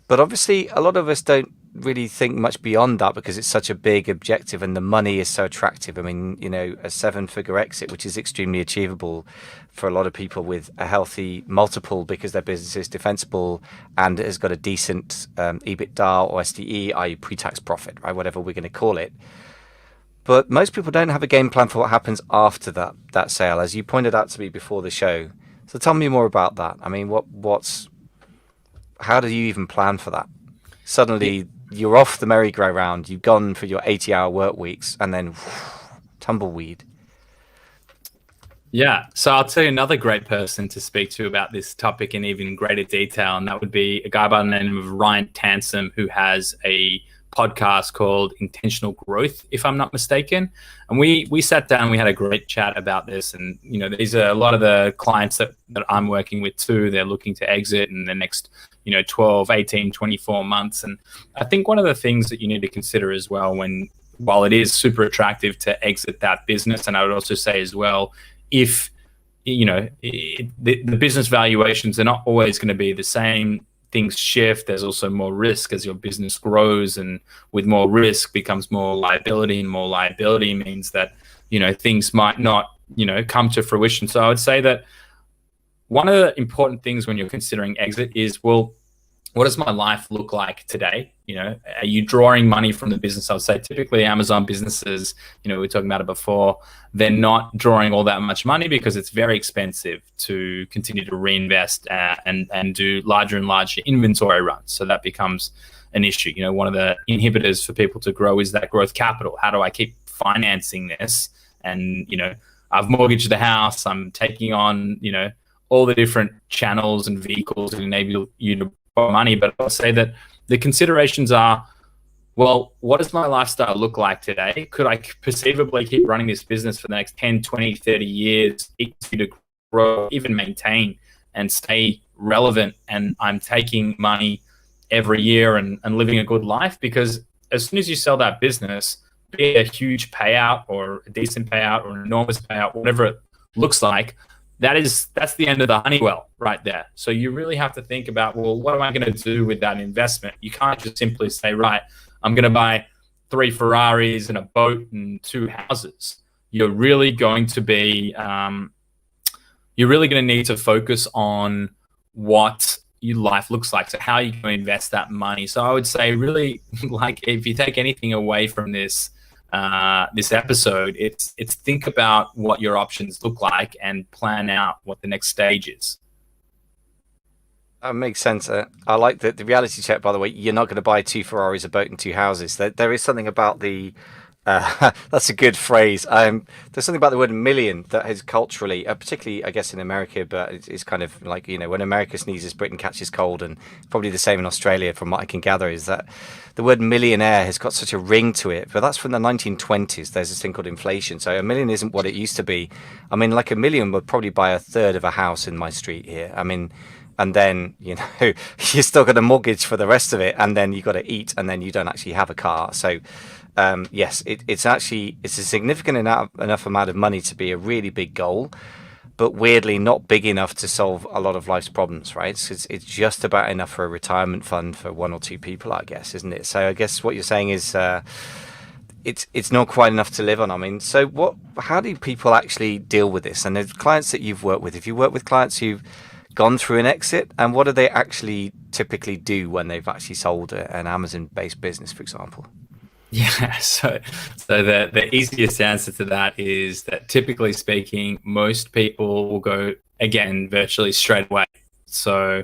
But obviously, a lot of us don't really think much beyond that because it's such a big objective and the money is so attractive. I mean, you know, a 7-figure exit, which is extremely achievable for a lot of people with a healthy multiple because their business is defensible and has got a decent EBITDA or SDE, i.e. pre-tax profit, right? Whatever we're going to call it. But most people don't have a game plan for what happens after that sale, as you pointed out to me before the show. So tell me more about that. I mean, how do you even plan for that? Suddenly you're off the merry-go-round, you've gone for your 80-hour work weeks, and then tumbleweed. Yeah, so I'll tell you another great person to speak to about this topic in even greater detail, and that would be a guy by the name of Ryan Tansom, who has a podcast called Intentional Growth, if I'm not mistaken. And we sat down, we had a great chat about this. And, you know, these are a lot of the clients that I'm working with too. They're looking to exit in the next, 12, 18, 24 months. And I think one of the things that you need to consider as well, while it is super attractive to exit that business, and I would also say as well, if, the business valuations are not always going to be the same. Things shift. There's also more risk as your business grows, and with more risk becomes more liability, and more liability means that, things might not, come to fruition. So I would say that one of the important things when you're considering exit is, well, what does my life look like today? Are you drawing money from the business? I would say typically Amazon businesses, we were talking about it before, they're not drawing all that much money because it's very expensive to continue to reinvest and do larger and larger inventory runs. So that becomes an issue. One of the inhibitors for people to grow is that growth capital. How do I keep financing this? And, I've mortgaged the house. I'm taking on, all the different channels and vehicles that enable you to borrow money. But I'll say that the considerations are, well, what does my lifestyle look like today? Could I perceivably keep running this business for the next 10, 20, 30 years, to grow, even maintain and stay relevant? And I'm taking money every year and living a good life, because as soon as you sell that business, be it a huge payout or a decent payout or an enormous payout, whatever it looks like, that's the end of the honeypot right there. So you really have to think about, well, what am I going to do with that investment? You can't just simply say, right, I'm going to buy 3 Ferraris and a boat and 2 houses. You're really going to be, you're really going to need to focus on what your life looks like. So how you can invest that money. So I would say really, like, if you take anything away from this this episode, it's think about what your options look like and plan out what the next stage is. That makes sense. I like the reality check, by the way. You're not going to buy 2 Ferraris, a boat, and 2 houses. There is something about the that's a good phrase. There's something about the word million that is culturally, particularly, I guess, in America, but it's kind of like, when America sneezes, Britain catches cold, and probably the same in Australia, from what I can gather, is that the word millionaire has got such a ring to it. But that's from the 1920s. There's this thing called inflation. So a million isn't what it used to be. I mean, like, a million would probably buy a third of a house in my street here. I mean, and then, you're still got a mortgage for the rest of it, and then you got to eat, and then you don't actually have a car. So yes, it's a significant enough amount of money to be a really big goal, but weirdly not big enough to solve a lot of life's problems, right? It's just about enough for a retirement fund for 1 or 2 people, I guess, isn't it? So I guess what you're saying is it's not quite enough to live on. I mean, so how do people actually deal with this? And the clients that you've worked with, if you work with clients who've gone through an exit, and what do they actually typically do when they've actually sold an Amazon-based business, for example? Yeah, so the easiest answer to that is that, typically speaking, most people will go, again, virtually straight away. So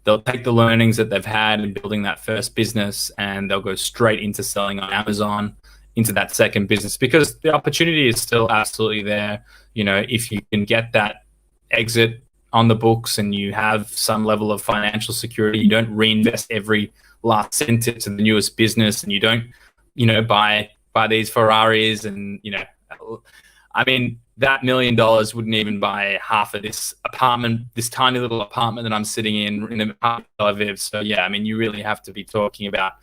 they'll take the learnings that they've had in building that first business, and they'll go straight into selling on Amazon, into that second business, because the opportunity is still absolutely there. If you can get that exit on the books and you have some level of financial security, you don't reinvest every last cent into the newest business, and you don't buy these Ferraris, and I mean, that $1 million wouldn't even buy half of this apartment, this tiny little apartment that I'm sitting in an apartment in Tel Aviv. So yeah, I mean, you really have to be talking about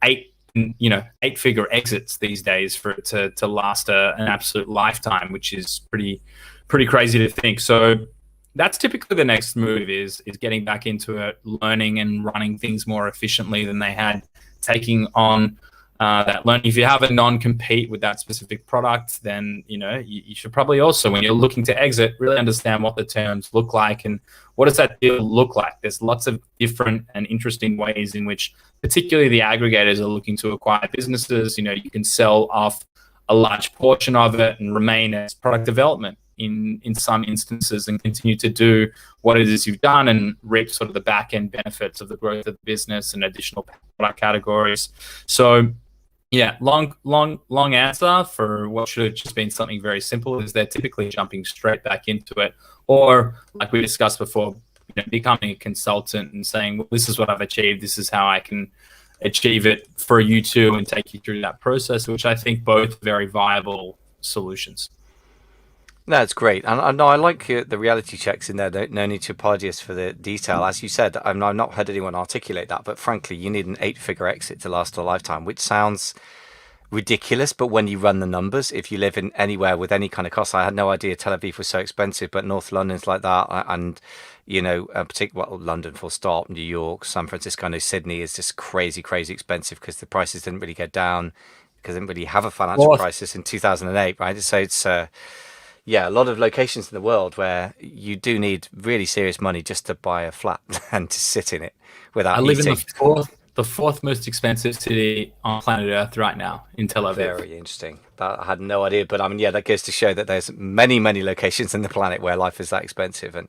8-figure exits these days for it to last an absolute lifetime, which is pretty crazy to think. So that's typically the next move, is getting back into it, learning and running things more efficiently than they had, taking on that learning. If you have a non-compete with that specific product, then you should probably also, when you're looking to exit, really understand what the terms look like and what does that deal look like. There's lots of different and interesting ways in which, particularly the aggregators, are looking to acquire businesses. You can sell off a large portion of it and remain as product development in some instances, and continue to do what it is you've done and reap sort of the back end benefits of the growth of the business and additional product categories. So yeah, long answer for what should have just been something very simple, is they're typically jumping straight back into it, or, like we discussed before, becoming a consultant and saying, well, this is what I've achieved, this is how I can achieve it for you too, and take you through that process, which I think both very viable solutions. No, it's great. And no, I like the reality checks in there. No need to apologize for the detail. As you said, I've not heard anyone articulate that, but frankly, you need an 8-figure exit to last a lifetime, which sounds ridiculous. But when you run the numbers, if you live in anywhere with any kind of cost, I had no idea Tel Aviv was so expensive, but North London's like that. And, particularly, London full stop, New York, San Francisco, I know Sydney is just crazy, crazy expensive because the prices didn't really go down, because they didn't really have a financial crisis in 2008, right? So it's... yeah, a lot of locations in the world where you do need really serious money just to buy a flat and to sit in it without I live eating. in the fourth most expensive city on planet Earth right now, in Tel Aviv. Very interesting. I had no idea, but I mean, yeah, that goes to show that there's many, many locations in the planet where life is that expensive. And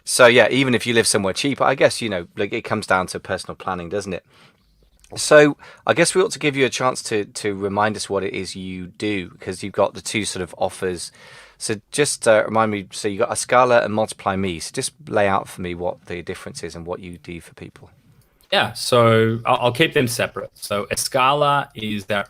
so, yeah, even if you live somewhere cheap, I guess, it comes down to personal planning, doesn't it? So I guess we ought to give you a chance to remind us what it is you do, because you've got the 2 sort of offers. So just remind me, so you got Escala and Multiply Me. So just lay out for me what the difference is and what you do for people. Yeah, so I'll keep them separate. So Escala is their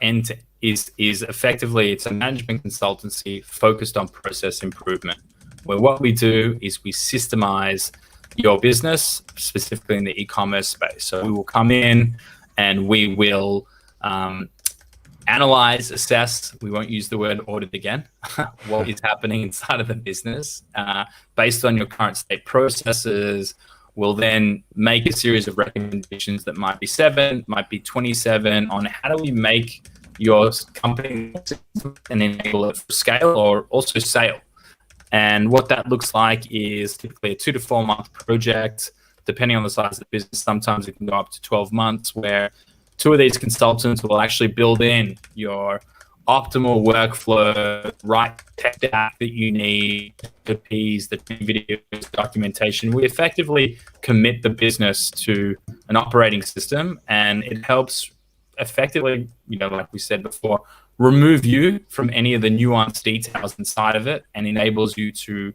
is effectively, it's a management consultancy focused on process improvement, where what we do is we systemize your business, specifically in the e-commerce space. So we will come in and we will analyze, assess, we won't use the word audit again, what is happening inside of the business based on your current state processes. We'll then make a series of recommendations that might be 7, might be 27, on how do we make your company and enable it for scale or also sale. And what that looks like is typically a 2 to 4 month project, depending on the size of the business. Sometimes it can go up to 12 months, where 2 of these consultants will actually build in your optimal workflow, right tech stack that you need, the Ps, the videos, documentation. We effectively commit the business to an operating system, and it helps effectively, like we said before, remove you from any of the nuanced details inside of it, and enables you to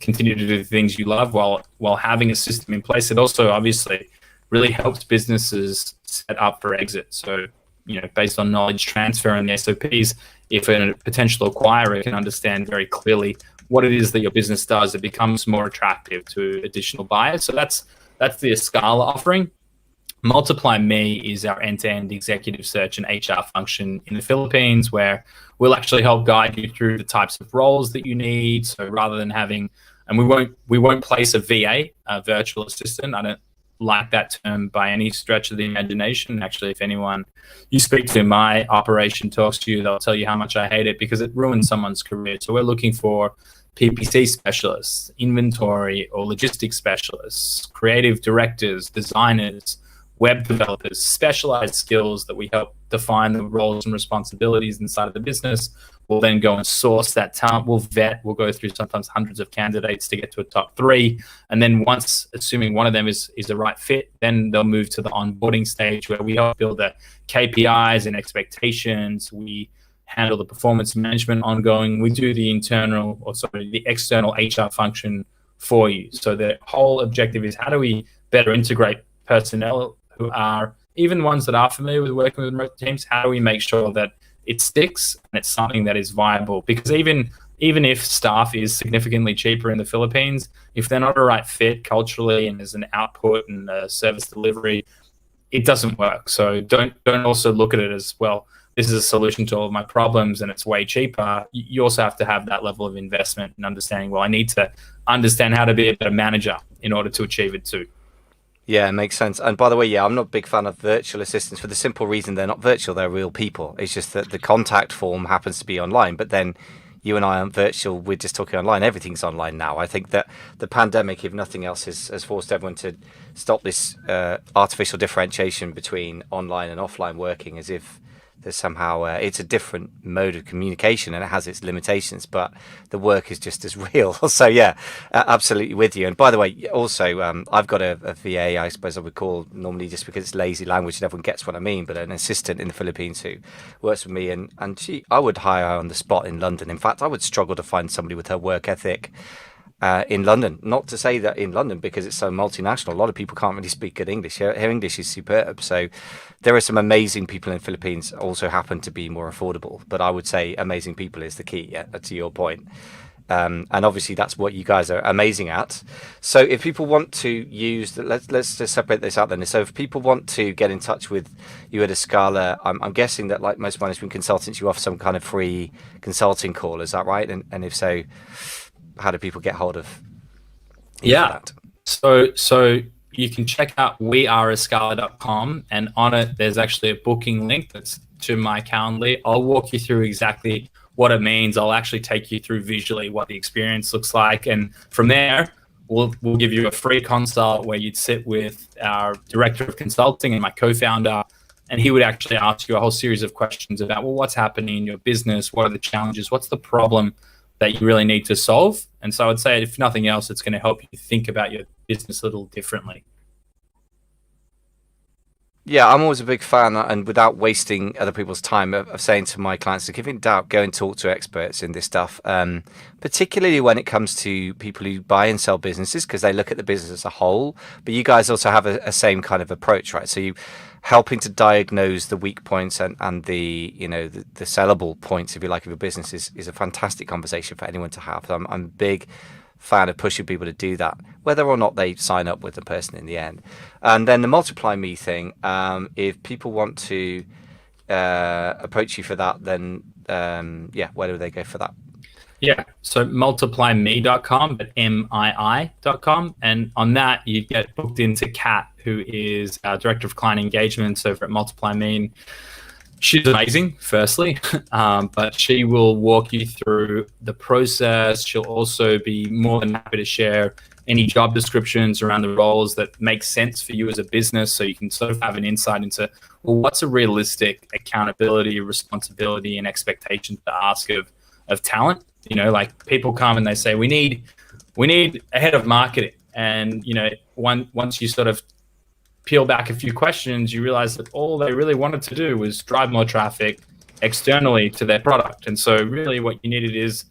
continue to do the things you love while having a system in place. It also obviously really helps businesses set up for exit. So, based on knowledge transfer and the SOPs, if a potential acquirer can understand very clearly what it is that your business does, it becomes more attractive to additional buyers. So that's the Escala offering. Multiply Me is our end-to-end executive search and HR function in the Philippines, where we'll actually help guide you through the types of roles that you need. So rather than having, and we won't place a VA, a virtual assistant. I don't like that term by any stretch of the imagination. Actually, if anyone you speak to in my operation talks to you, they'll tell you how much I hate it, because it ruins someone's career. So we're looking for PPC specialists, inventory or logistics specialists, creative directors, designers, web developers, specialized skills that we help define the roles and responsibilities inside of the business. We'll then go and source that talent. We'll vet. We'll go through sometimes hundreds of candidates to get to a top 3. And then once, assuming one of them is the right fit, then they'll move to the onboarding stage, where we help build the KPIs and expectations. We handle the performance management ongoing. We do the the external HR function for you. So the whole objective is, how do we better integrate personnel who are, even ones that are familiar with working with remote teams, how do we make sure that it sticks and it's something that is viable? Because even if staff is significantly cheaper in the Philippines, if they're not a right fit culturally and there's an output and a service delivery, it doesn't work. So don't also look at it as, well, this is a solution to all of my problems and it's way cheaper. You also have to have that level of investment and understanding, well, I need to understand how to be a better manager in order to achieve it too. Yeah, it makes sense. And by the way, I'm not a big fan of virtual assistants for the simple reason they're not virtual, they're real people. It's just that the contact form happens to be online, but then you and I aren't virtual, we're just talking online. Everything's online now. I think that the pandemic, if nothing else, has forced everyone to stop this artificial differentiation between online and offline working, as if there's somehow it's a different mode of communication and it has its limitations, but the work is just as real. So yeah, absolutely with you. And by the way, also I've got a VA, I suppose I would call, normally just because it's lazy language and everyone gets what I mean, but an assistant in the Philippines who works with me, and I would hire her on the spot in London. In fact, I would struggle to find somebody with her work ethic in London. Not to say that in London, because it's so multinational, a lot of people can't really speak good English. Her English is superb. So there are some amazing people in the Philippines, also happen to be more affordable. But I would say amazing people is the key, to your point. And obviously that's what you guys are amazing at. So if people want to use, let's just separate this out then. So if people want to get in touch with you at Escala, I'm guessing that, like most management consultants, you offer some kind of free consulting call. Is that right? And if so, how do people get hold of that? So you can check out weareescala.com, and on it there's actually a booking link that's to my Calendly. I'll walk you through exactly what it means. I'll actually take you through visually what the experience looks like, and from there we'll give you a free consult where you'd sit with our director of consulting and my co-founder, and he would actually ask you a whole series of questions about, well, what's happening in your business, what are the challenges, what's the problem that you really need to solve. And so I'd say, if nothing else, it's going to help you think about your business a little differently. Yeah, I'm always a big fan, and without wasting other people's time, of saying to my clients, if in doubt, go and talk to experts in this stuff, particularly when it comes to people who buy and sell businesses, because they look at the business as a whole. But you guys also have a same kind of approach, right? So you helping to diagnose the weak points and the the sellable points, if you like, of your business is a fantastic conversation for anyone to have. So I'm a big fan of pushing people to do that, whether or not they sign up with the person in the end. And then the Multiply Me thing, if people want to approach you for that, then where do they go for that? Yeah, so multiplyme.com, but MII.com. And on that, you get booked into Kat, who is our Director of Client Engagements over at Multiply Me. She's amazing, firstly, but she will walk you through the process. She'll also be more than happy to share any job descriptions around the roles that make sense for you as a business, so you can sort of have an insight into, well, what's a realistic accountability, responsibility, and expectation to ask of talent. Like people come and they say, we need a head of marketing, and once you sort of peel back a few questions, you realize that all they really wanted to do was drive more traffic externally to their product. And so really what you needed is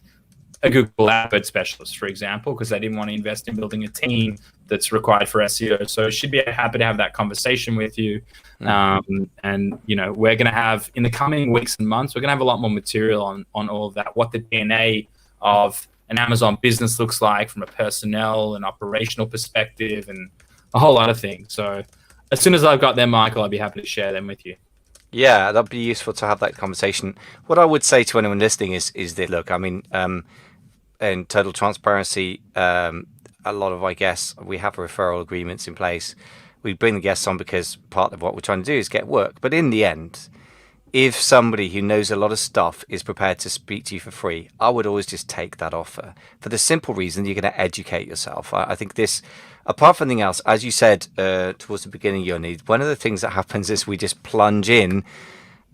a Google AdWords specialist, for example, because they didn't want to invest in building a team that's required for SEO. So she'd be happy to have that conversation with you. And, we're going to have, in the coming weeks and months, we're going to have a lot more material on all of that, what the DNA of an Amazon business looks like from a personnel and operational perspective, and a whole lot of things. So as soon as I've got them, Michael, I'll be happy to share them with you. Yeah, that'd be useful to have that conversation. What I would say to anyone listening is that, look, I mean, in total transparency, a lot of our guests, we have referral agreements in place. We bring the guests on because part of what we're trying to do is get work. But in the end, if somebody who knows a lot of stuff is prepared to speak to you for free, I would always just take that offer, for the simple reason you're going to educate yourself. I think this, apart from anything else, as you said towards the beginning, Yoni, one of the things that happens is we just plunge in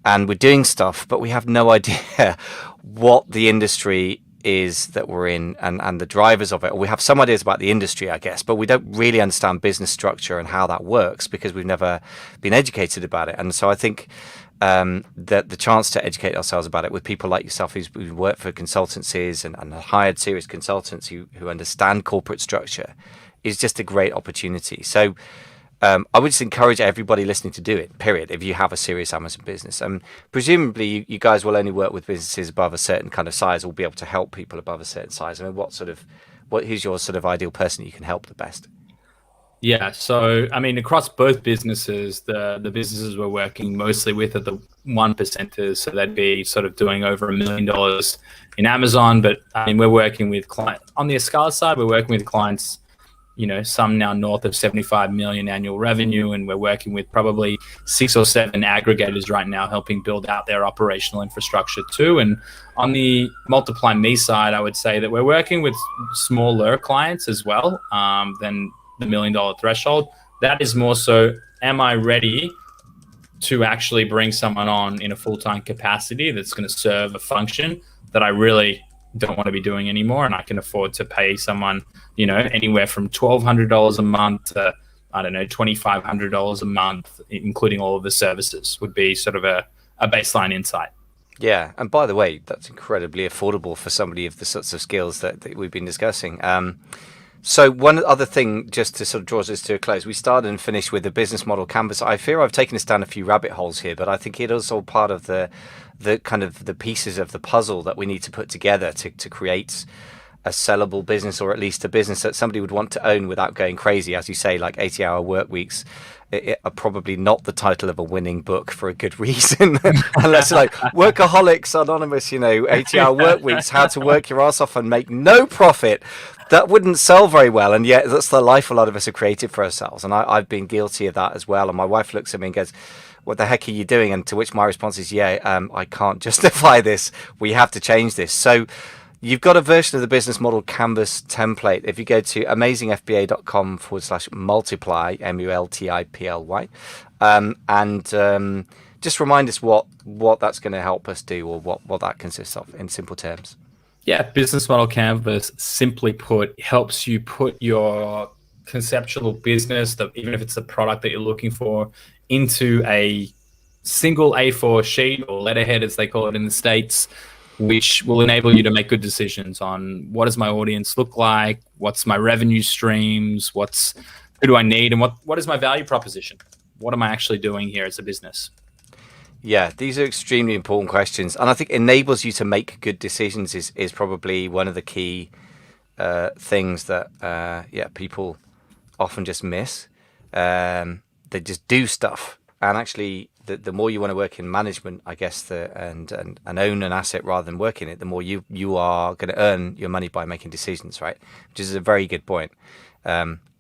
and we're doing stuff, but we have no idea what the industry is that we're in and the drivers of it. We have some ideas about the industry, I guess, but we don't really understand business structure and how that works because we've never been educated about it. And so I think that the chance to educate ourselves about it with people like yourself who work for consultancies and hired serious consultants who understand corporate structure is just a great opportunity. So I would just encourage everybody listening to do it, period, if you have a serious Amazon business. Presumably you guys will only work with businesses above a certain kind of size, or be able to help people above a certain size. I mean, who's your sort of ideal person you can help the best? Yeah, so I mean, across both businesses, the businesses we're working mostly with are the 1%ers, so they'd be sort of doing over $1 million in Amazon. But I mean, we're working with clients on the Escala side. We're working with clients, some now north of 75 million annual revenue, and we're working with probably 6 or 7 aggregators right now, helping build out their operational infrastructure too. And on the Multiply Me side, I would say that we're working with smaller clients as well than the $1 million threshold. That is more so, am I ready to actually bring someone on in a full-time capacity that's going to serve a function that I really don't want to be doing anymore, and I can afford to pay someone, anywhere from $1,200 a month to, I don't know, $2,500 a month, including all of the services, would be sort of a baseline insight. Yeah, and by the way, that's incredibly affordable for somebody of the sorts of skills that we've been discussing. So one other thing, just to sort of draw this to a close, we started and finished with the business model canvas. I fear I've taken us down a few rabbit holes here, but I think it is all part of the kind of the pieces of the puzzle that we need to put together to create a sellable business, or at least a business that somebody would want to own without going crazy. As you say, like 80-hour work weeks are probably not the title of a winning book for a good reason. Unless like Workaholics Anonymous, 80-hour work weeks, how to work your ass off and make no profit. That wouldn't sell very well, and yet that's the life a lot of us have created for ourselves. And I've been guilty of that as well. And my wife looks at me and goes, "What the heck are you doing?" And to which my response is, I can't justify this. We have to change this. So you've got a version of the business model canvas template. If you go to amazingfba.com/multiply, MULTIPLY, and just remind us what that's going to help us do, or what that consists of in simple terms. Yeah, business model canvas, simply put, helps you put your conceptual business, even if it's the product that you're looking for, into a single A4 sheet, or letterhead as they call it in the States, which will enable you to make good decisions on what does my audience look like, what's my revenue streams, who do I need, and what is my value proposition? What am I actually doing here as a business? Yeah, these are extremely important questions, and I think enables you to make good decisions is probably one of the key things that people often just miss. They just do stuff, and actually the more you want to work in management, I guess, and own an asset rather than work in it, the more you are going to earn your money by making decisions, right? Which is a very good point.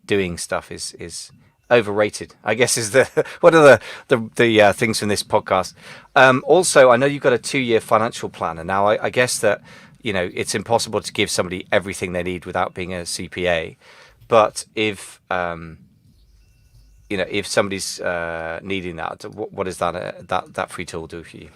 Doing stuff is Overrated, I guess, is the one of the things from this podcast. Also, I know you've got a 2-year financial plan, and now I guess that it's impossible to give somebody everything they need without being a CPA. But if if somebody's needing that, what does that free tool do for you?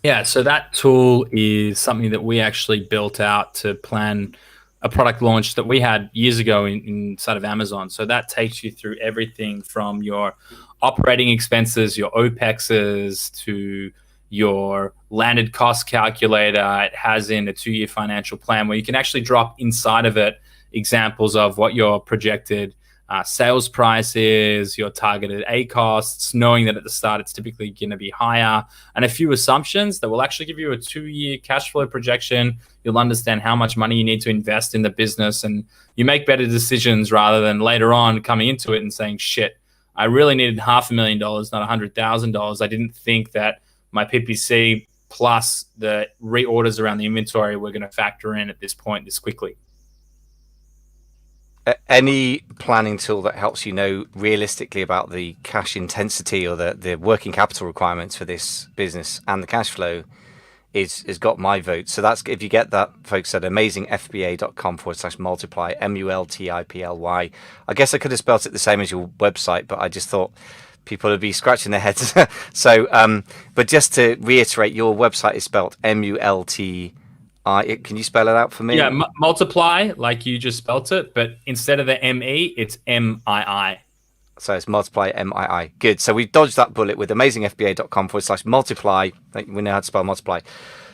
Yeah, so that tool is something that we actually built out to plan a product launch that we had years ago inside of Amazon. So that takes you through everything from your operating expenses, your OPEXs, to your landed cost calculator. It has in a 2-year financial plan where you can actually drop inside of it examples of what your projected sales price is, your targeted A costs, knowing that at the start it's typically going to be higher, and a few assumptions that will actually give you a 2-year cash flow projection. You'll understand how much money you need to invest in the business, and you make better decisions rather than later on coming into it and saying, shit, I really needed $500,000, not $100,000. I didn't think that my PPC plus the reorders around the inventory were going to factor in at this point this quickly. Any planning tool that helps you know realistically about the cash intensity or the working capital requirements for this business and the cash flow is got my vote. So that's, if you get that, folks, at amazingfba.com/multiply, MULTIPLY. I guess I could have spelt it the same as your website, but I just thought people would be scratching their heads. So, but just to reiterate, your website is spelled MULTI. Can you spell it out for me? Yeah, multiply, like you just spelt it, but instead of the ME, it's MII. So it's multiply, MII. Good. So we dodged that bullet with amazingfba.com/multiply. We know how to spell multiply.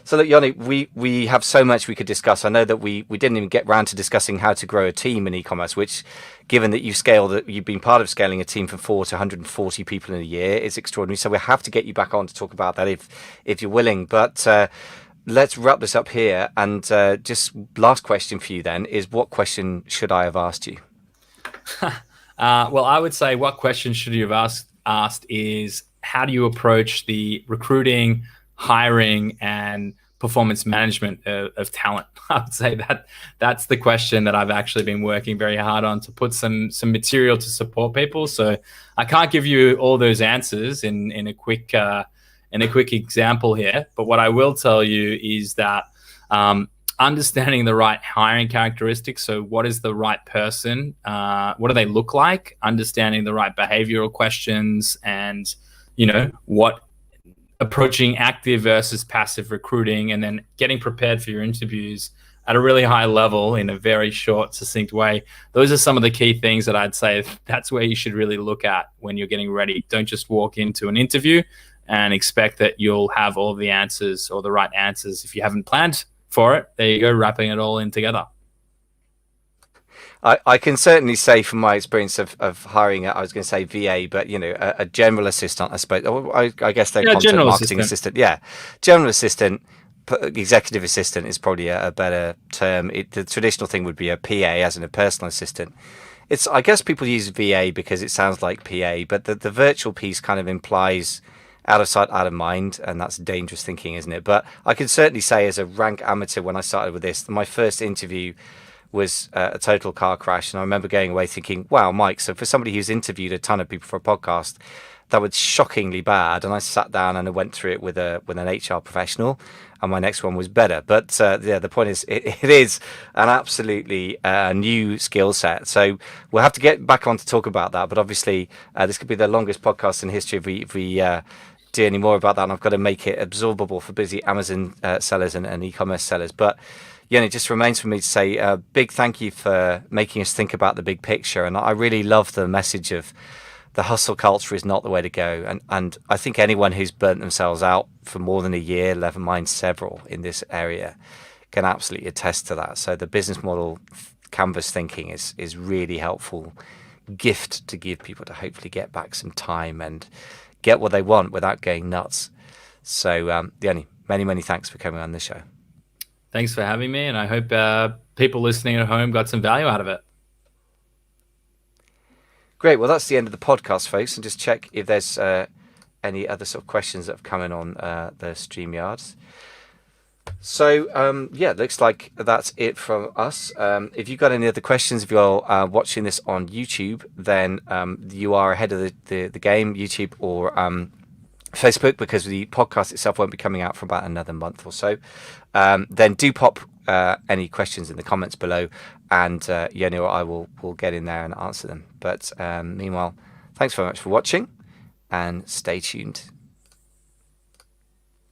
So look, Yoni, we have so much we could discuss. I know that we didn't even get round to discussing how to grow a team in e-commerce, which, given that you've been part of scaling a team from 4 to 140 people in a year, is extraordinary. So we have to get you back on to talk about that if you're willing. But let's wrap this up here. And just last question for you then is, what question should I have asked you? Well, I would say what question should you have asked is, how do you approach the recruiting, hiring, and performance management of talent? I would say that's the question that I've actually been working very hard on to put some material to support people. So I can't give you all those answers in a quick example here, but what I will tell you is that understanding the right hiring characteristics. So what is the right person? What do they look like? Understanding the right behavioral questions, and what approaching active versus passive recruiting, and then getting prepared for your interviews at a really high level in a very short, succinct way. Those are some of the key things that I'd say that's where you should really look at when you're getting ready. Don't just walk into an interview and expect that you'll have all the answers or the right answers if you haven't planned for it. There you go, wrapping it all in together. I can certainly say from my experience of hiring, I was going to say VA, but a general assistant, I suppose. I guess they're content marketing assistant. Yeah, general assistant, executive assistant is probably a better term. The traditional thing would be a PA, as in a personal assistant. I guess people use VA because it sounds like PA, but the virtual piece kind of implies out of sight, out of mind, and that's dangerous thinking, isn't it? But I can certainly say, as a rank amateur, when I started with this, my first interview was a total car crash, and I remember going away thinking, wow, Mike, so for somebody who's interviewed a ton of people for a podcast, that was shockingly bad. And I sat down and I went through it with an HR professional, and my next one was better. But the point is, it is an absolutely new skill set. So we'll have to get back on to talk about that. But obviously, this could be the longest podcast in history if we do any more about that. And I've got to make it absorbable for busy Amazon sellers and e-commerce sellers. But it just remains for me to say a big thank you for making us think about the big picture. And I really love the message of the hustle culture is not the way to go. And I think anyone who's burnt themselves out for more than a year, never mind several, in this area, can absolutely attest to that. So the business model canvas thinking is really helpful gift to give people to hopefully get back some time and get what they want without going nuts. So Yoni, many thanks for coming on the show. Thanks for having me, and I hope people listening at home got some value out of it. Great. Well, that's the end of the podcast, folks. And just check if there's any other sort of questions that have come in on the StreamYards. So yeah, looks like that's it from us. If you've got any other questions, if you're watching this on YouTube, then you are ahead of the game, YouTube or Facebook, because the podcast itself won't be coming out for about another month or so. Then do pop any questions in the comments below, and Yoni or I will get in there and answer them. But meanwhile, thanks very much for watching, and stay tuned.